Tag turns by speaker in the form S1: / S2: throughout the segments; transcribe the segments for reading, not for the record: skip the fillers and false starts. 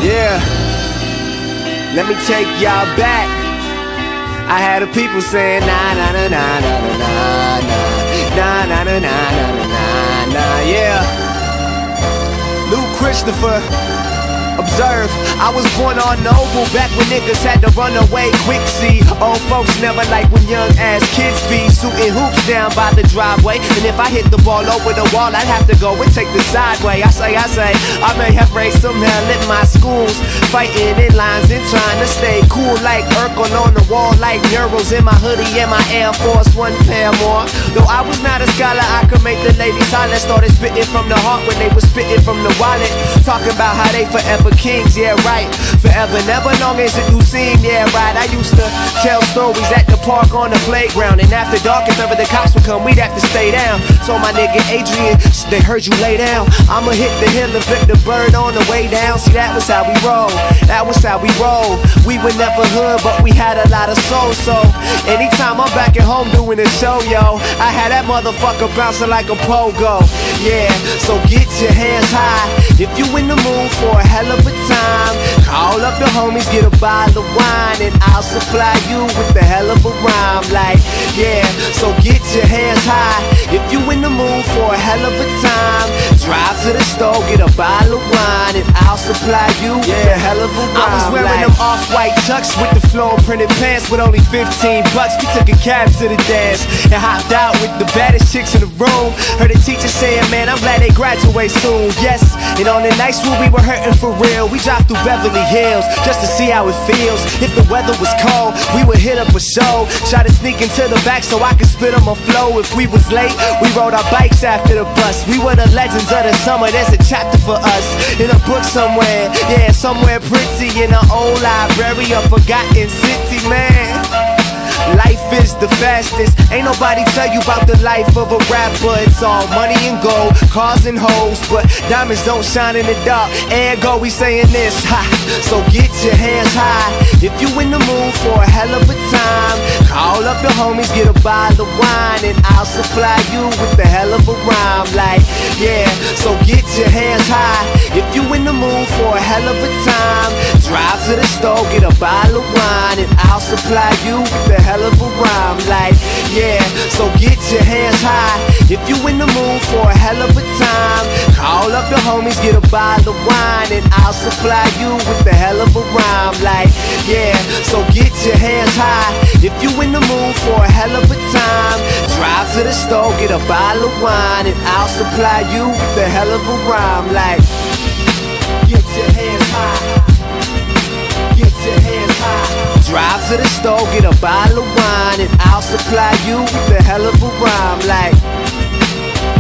S1: Yeah, let me take y'all back. I had the people saying na na na na na na na na na na na na na. Yeah, Lou Christopher. Observe, I was born on Noble back when niggas had to run away quick. See, old folks never like when young ass kids be shooting hoops down by the driveway. And if I hit the ball over the wall, I'd have to go and take the sideway. I say, I may have raised some hell in my schools, fighting in lines and trying to stay cool like Urkel on the wall, like murals in my hoodie and my Air Force One pair more. Though I was not a scholar, I could make the ladies holler. Started spitting from the heart when they was spitting from the wallet, talking about how they forever kings, yeah right. Forever, never long as it do seem, yeah right. I used to tell stories at the park on the playground, and after dark, if ever the cops would come, we'd have to stay down. So my nigga Adrian, they heard you lay down, I'ma hit the hill and flip the bird on the way down. See, that was how we roll, that was how we roll. We were never hood, but we had a lot of soul. So anytime I'm back at home doing a show, yo, I had that motherfucker bouncing like a pogo. Yeah, so get your hands high if you in the mood for a hell of a time. Call up the homies, get a bottle of wine, and I'll supply you with the hell of a rhyme. Like, yeah, so get your hands high if you in the mood for a hell of a time. Drive to the store, get a bottle of wine, and I'll supply you with the hell of a rhyme. I was wearing them off-white chucks with the floor printed pants with only 15 bucks. We took a cab to the dance and hopped out with the baddest chicks in the room. Heard the teacher saying, man, I'm glad they graduate soon. Yes, and on the nights when we were hurting for real, we dropped through Beverly Hills just to see how it feels. If the weather was cold, we would hit up a show, try to sneak into the back so I could spit on my flow. If we was late, we rode our bikes after the bus. We were the legends of the summer, there's a chapter for us in a book somewhere. Yeah, somewhere pretty in an old library, a forgotten city, man. Life is the fastest. Ain't nobody tell you about the life of a rapper. It's all money and gold, cars and hoes, but diamonds don't shine in the dark. Ergo, we saying this, ha. So get your hands high if you in the mood for a hell of a time. Call up the homies, get a bottle of wine, and I'll supply you with the hell of a rhyme. Like, yeah, so get your hands high if you in the mood for a hell of a time. Drive to the store, get a bottle of wine, and I'll supply you with the hell of a rhyme. Like, yeah, so get your hands high if you in the mood for a hell of a time. Call up the homies, get a bottle of wine, and I'll supply you with the hell of a rhyme. Like, yeah, so get your hands high if you in the mood for a hell of a time. Drive to the store, get a bottle of wine, and I'll supply you with the hell of a rhyme. Like, get your hands high, get your hands high. Drive to the store, get a bottle of wine, and I'll supply you with the hell of a rhyme. Like,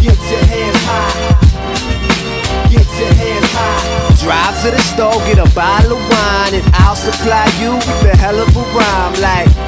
S1: get your hands high, get your hands high. Drive to the store, get a bottle of wine, and I'll supply you with the hell of a rhyme. Like.